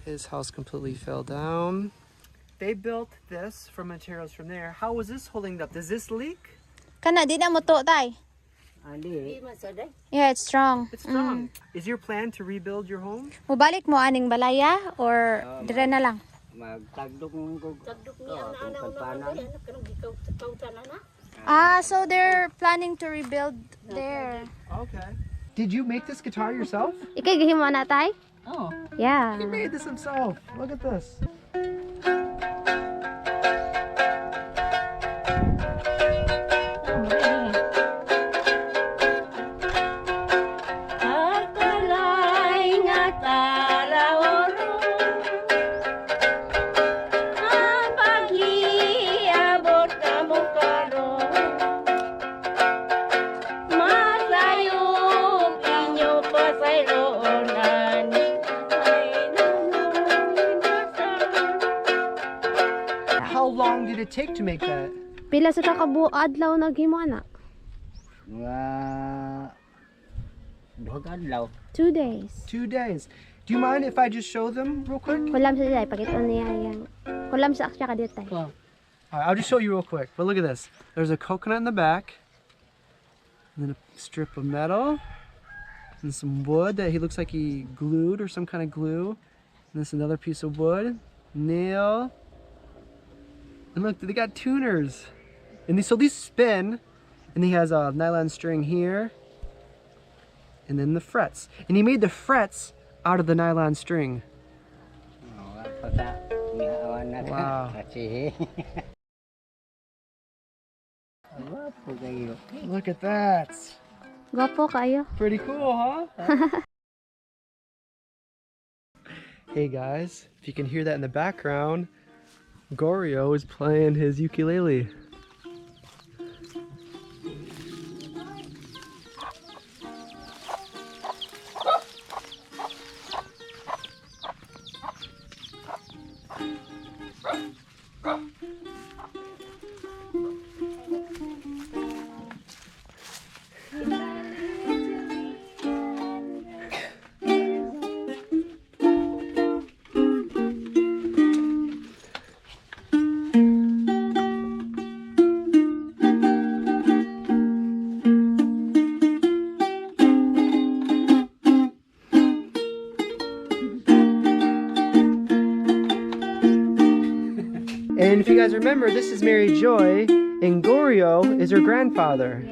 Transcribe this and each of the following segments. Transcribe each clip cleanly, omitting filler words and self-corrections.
His house completely fell down. They built this from materials from there. How was this holding up? Does this leak? Kana di na mo to, tay. Yeah, it's strong. It's strong. Is your plan to rebuild your home? Mubalik mo aning balaya or dire na lang? So they're planning to rebuild there. Okay. Did you make this guitar yourself? Ikay gihimo na, tay? Oh. Yeah. He made this himself. Look at this. How long did it take to make that? Pila sa adlaw naghimo ana? 2 days. 2 days. Do you mind if I just show them real quick? Kulam sa day pakiton niya yang. Kulam sa aksya ka dito. Alright, I'll just show you real quick. But look at this. There's a coconut in the back. And then a strip of metal. And some wood that he looks like he glued or some kind of glue. And this another piece of wood. Nail. And look, they got tuners. And so these spin. And he has a nylon string here. And then the frets. And he made the frets out of the nylon string. Wow. Look at that. Gopo kayo. Pretty cool, huh? Hey guys, if you can hear that in the background, Gorio is playing his ukulele. And if you guys remember, this is Mary Joy, and Gorio is her grandfather.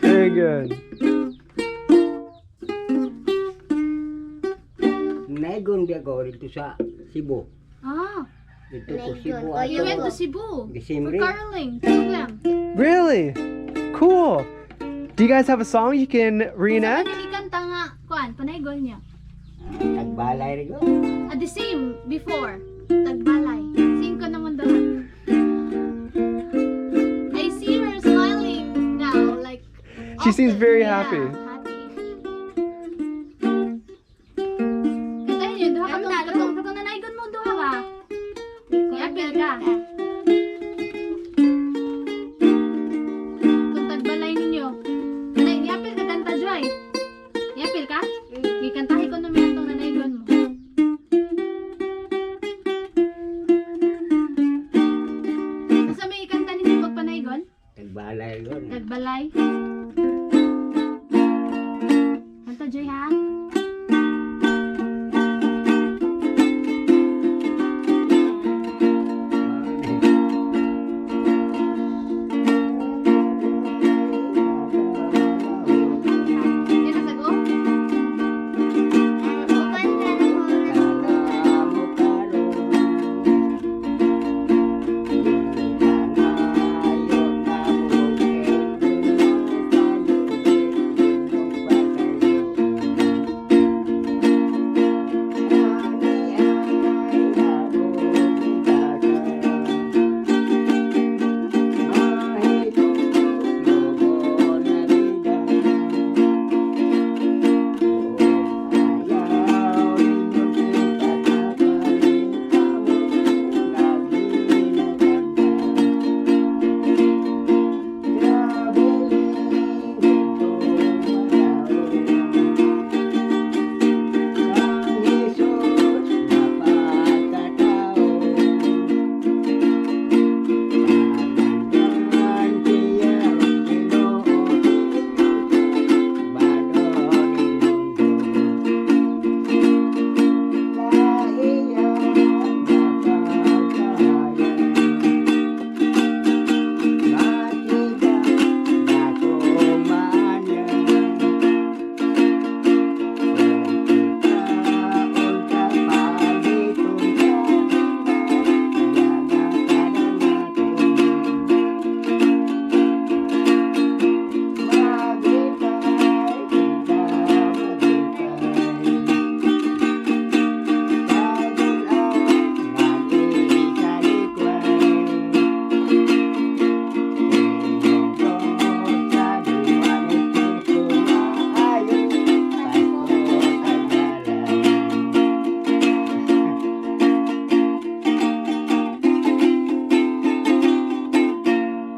Very good. Naigon dia ko dito sa Cebu. Dito ko Cebu. You went to Cebu December. for caroling program. Really? Cool. Do you guys have a song you can reenact? Saan ikanta nga, kuan, panaygon niya? Tagbalay rin ko. The same before. Tagbalay. Sing ko naman doon. I see her smiling now, like. She seems very happy. Happy. Kantahin niyo, duha ka tong nanaygon mo, duha ka. Yapil ka. Kung tagbalay ninyo. Yapil ka, kanta Joy. Yapil ka? Ikantahin ko naman itong nanaygon mo. Asa may ikanta ninyo pagpanaygon? Tagbalay rin. Tagbalay. Kanta Joy ha? Yan ang sago?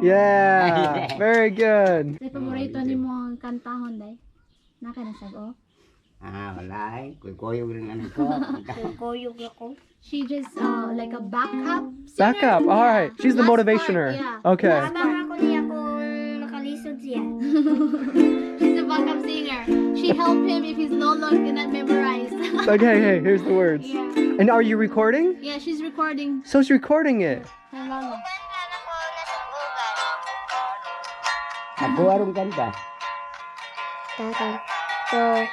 Yeah, very good. Sa paborito ni mo ang kantahon day. Naka na sago. Wala eh. Kuy-kuyog rin ano ko. Kuyog ako. She just like a backup singer. Backup. All right. She's the Last motivationer. part, yeah. Okay. Abang ako niya kung nakalisod siya. She's a backup singer. She helped him if he's no longer cannot memorize. Okay. Hey, here's the words. Yeah. And are you recording? Yeah, she's recording. So she's recording it. Hello. Ako arong kanta. Okay. So,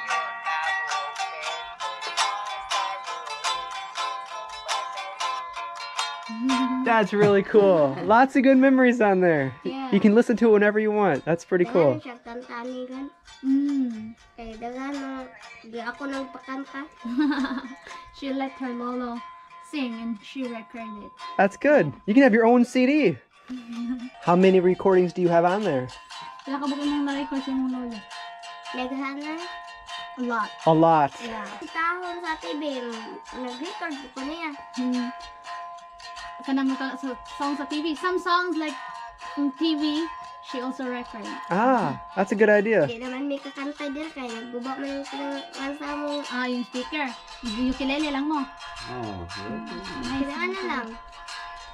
That's really cool. Lots of good memories on there. Yeah. You can listen to it whenever you want. That's pretty cool. siya kantani gan. Kaya dagan mo, di ako nang pakanta. She let her lolo sing and she recorded. That's good. You can have your own CD. How many recordings do you have on there? Wala ka ba kung na-record sa mong lolo? Naghan na. A lot. A lot. Yeah. Tahon sa TV, nag-record ko niya. Kanang mga songs sa TV. Some songs like from TV, she also record. Ah, that's a good idea. Di naman may kakanta din kaya nagguba man yung kansa mo. Yung speaker. Ukulele lang mo. Kailangan na lang.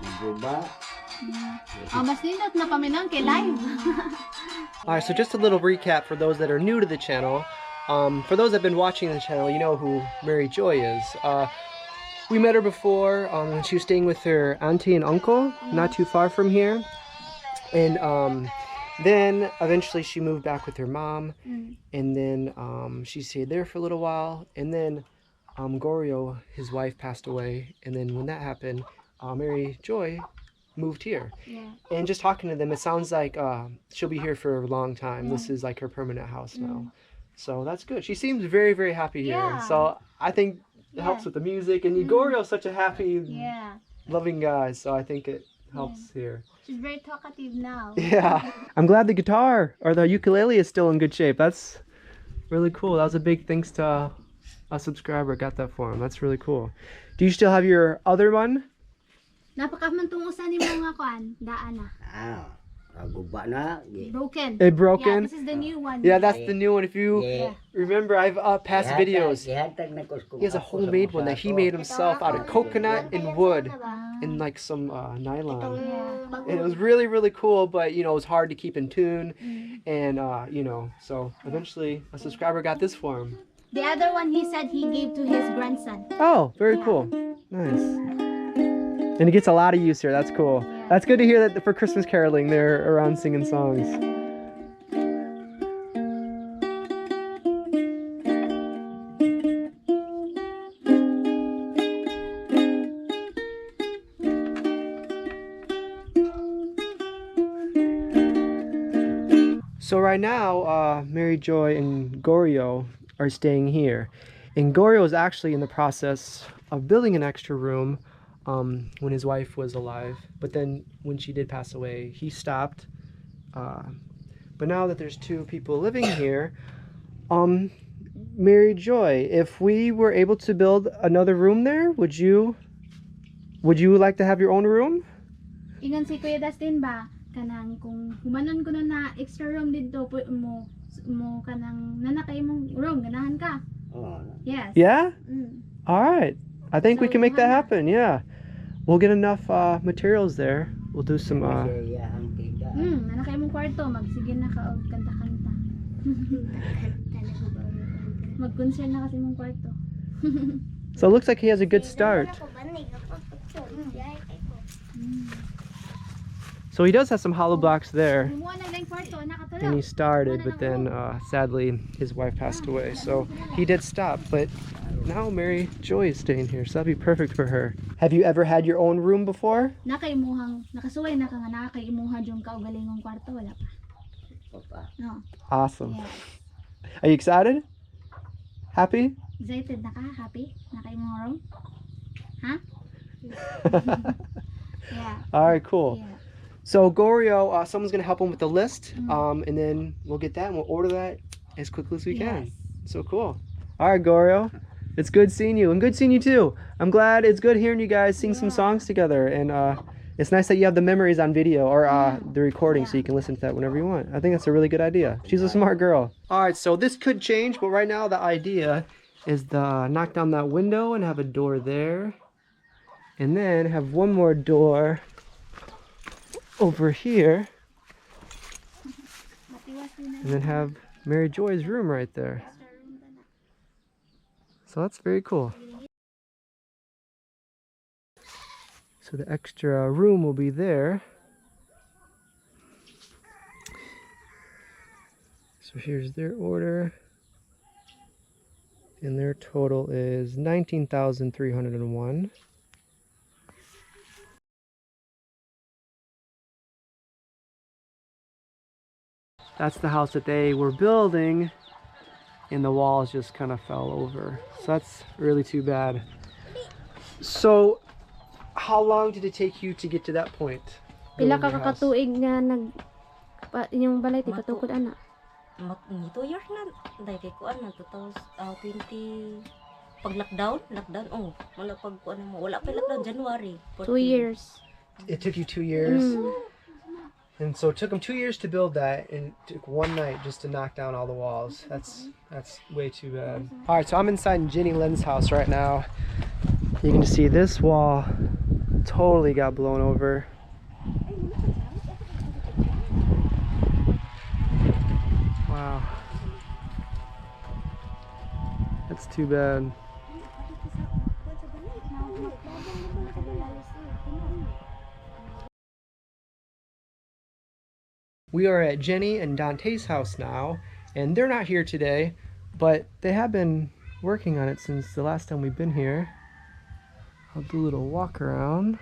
Nagguba. Mas nindot na paminang kay live. All right, so just a little recap for those that are new to the channel. For those that have been watching the channel, you know who Mary Joy is. We met her before when she was staying with her auntie and uncle, not too far from here. And then eventually she moved back with her mom. And then she stayed there for a little while. And then Gorio, his wife, passed away. And then when that happened, Mary Joy moved here. Yeah. And just talking to them, it sounds like she'll be here for a long time. This is like her permanent house now. So that's good. She seems very, very happy here. Yeah. So I think it helps with the music. And Gorio's such a happy, Yeah. loving guy. So I think it helps here. She's very talkative now. Yeah. I'm glad the guitar or the ukulele is still in good shape. That's really cool. That was a big thanks to a subscriber got that for him. That's really cool. Do you still have your other one? Napakamantungusan ni mo nga kuan, daan na. Guba na. Broken. It broken? Yeah, this is the new one. Yeah, that's the new one. If you Yeah. remember, I've past videos. He He has a homemade one that he made himself out of coconut and wood and like some nylon. And it was really, really cool, but you know, it was hard to keep in tune. And you know, so eventually a subscriber got this for him. The other one he said he gave to his grandson. Oh, very cool. Nice. And it gets a lot of use here. That's cool. That's good to hear that for Christmas caroling they're around singing songs. So right now, Mary Joy and Gorio are staying here. And Gorio is actually in the process of building an extra room when his wife was alive. But then when she did pass away, he stopped. But now that there's two people living here, Mary Joy, if we were able to build another room there, would you like to have your own room? Ingon si Kuya Dustin ba? Kanang kung humanon ko na extra room dito mo kanang nanakay mong room ganahan ka. Yes. Yeah? Mm. All right. I think we So, can make that Hannah. happen. Yeah. We'll get enough materials there. We'll do some Nanakay mong kwarto magsige na ka og kanta-kanta. Mag-concert na kasi mong kwarto. So it looks like he has a good start. So he does have some hollow blocks there. Kumuha na lang kwarto And he nakatulaw. started, but then sadly his wife passed away, so he did stop. But now Mary Joy is staying here, so that'd be perfect for her. Have you ever had your own room before? Nakaimuhang nakasuway na ka nga nakaimuha jung kaugalingong kwarto wala pa. No. Awesome. Yeah. Are you excited? Happy? Excited na ka? Happy? Nakaimong room? Huh? Yeah. All right, cool. Yeah. So Gorio, someone's gonna help him with the list, and then we'll get that and we'll order that as quickly as we can. So cool. All right, Gorio, it's good seeing you, and good seeing you too. I'm glad it's good hearing you guys sing some songs together, and It's nice that you have the memories on video or the recording so you can listen to that whenever you want. I think that's a really good idea. She's a smart girl. All right, so this could change, but right now the idea is to knock down that window and have a door there. And then have one more door over here. And then have Mary Joy's room right there. So that's very cool. So the extra room will be there. So here's their order. And their total is $19,301. That's the house that they were building, and the walls just kind of fell over. So that's really too bad. So how long did it take you to get to that point? Pila ka kakatuig nga yung balay ti patukod ana. 2 years na dahil kay kuan na 2020 pag lockdown oh wala pag kuan mo wala pa lockdown January 2 years. It took you 2 years. And so it took them 2 years to build that, and it took one night just to knock down all the walls. That's way too bad. All right, so I'm inside Jenny Lynn's house right now. You can see this wall totally got blown over. Wow. That's too bad. We are at Jenny and Dante's house now, and they're not here today, but they have been working on it since the last time we've been here. I'll do a little walk around.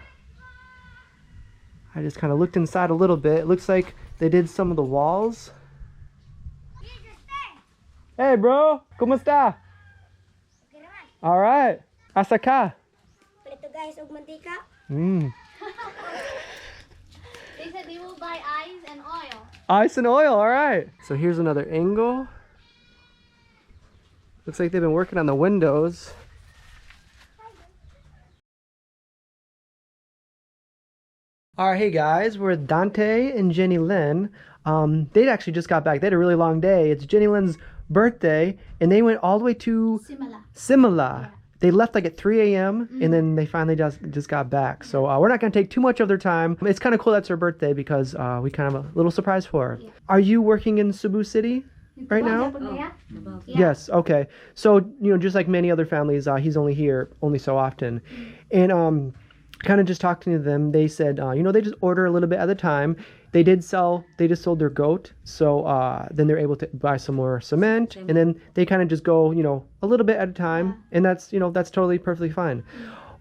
I just kind of looked inside a little bit. It looks like they did some of the walls. Hey bro, ¿cómo está? All right. Asa ka? Ito guys, og mantika. They said they will buy ice and oil. Ice and oil, all right. So here's another angle. Looks like they've been working on the windows. All right, hey guys, we're with Dante and Jenny Lynn. They actually just got back. They had a really long day. It's Jenny Lynn's birthday, and they went all the way to Simila. Yeah. They left like at 3 a.m. and then they finally just got back. So we're not going to take too much of their time. It's kind of cool that's her birthday because we kind of have a little surprise for her. Yeah. Are you working in Cebu City right now? Yeah. Yes, okay. So, you know, just like many other families, he's only here so often. And kind of just talking to them, they said, you know, they just order a little bit at a time. They just sold their goat. So then they're able to buy some more cement, and then they kind of just go, you know, a little bit at a time. Yeah. And that's, you know, that's totally perfectly fine.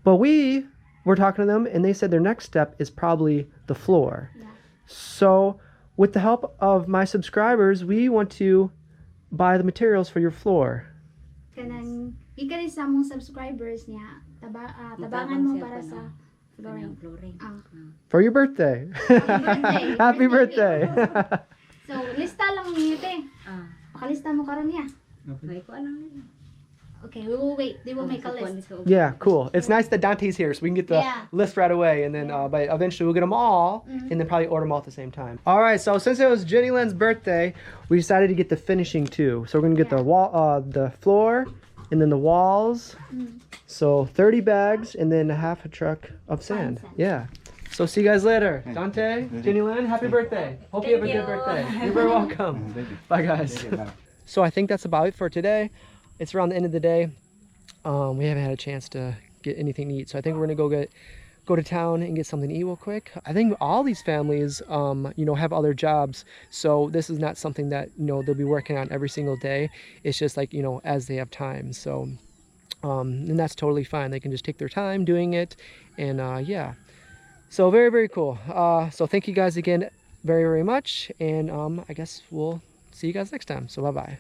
But we were talking to them, and they said their next step is probably the floor. Yeah. So with the help of my subscribers, we want to buy the materials for your floor. Kanang ikaw sa mong subscribers niya, tabangan mo para sa flooring. For your birthday. Happy birthday. So, lista lang niyo te. Pakalista mo karon niya. Okay, we will wait. They will make a list. Yeah, cool. It's nice that Dante's here so we can get the list right away, and then but eventually we'll get them all and then probably order them all at the same time. All right, so since it was Jenny Lynn's birthday, we decided to get the finishing too. So we're going to get the wall, the floor, and then the walls. So 30 bags and then half a truck of sand. Yeah. So see you guys later. Dante, Jenny Lynn, happy birthday. Hope you have a good birthday. You're very welcome. Bye guys. So I think that's about it for today. It's around the end of the day. We haven't had a chance to get anything to eat. So I think we're gonna go to town and get something to eat real quick. I think all these families, you know, have other jobs. So this is not something that, you know, they'll be working on every single day. It's just like, you know, as they have time. So, and that's totally fine. They can just take their time doing it. And yeah, so very, very cool. So thank you guys again very, very much. And I guess we'll see you guys next time. So bye-bye.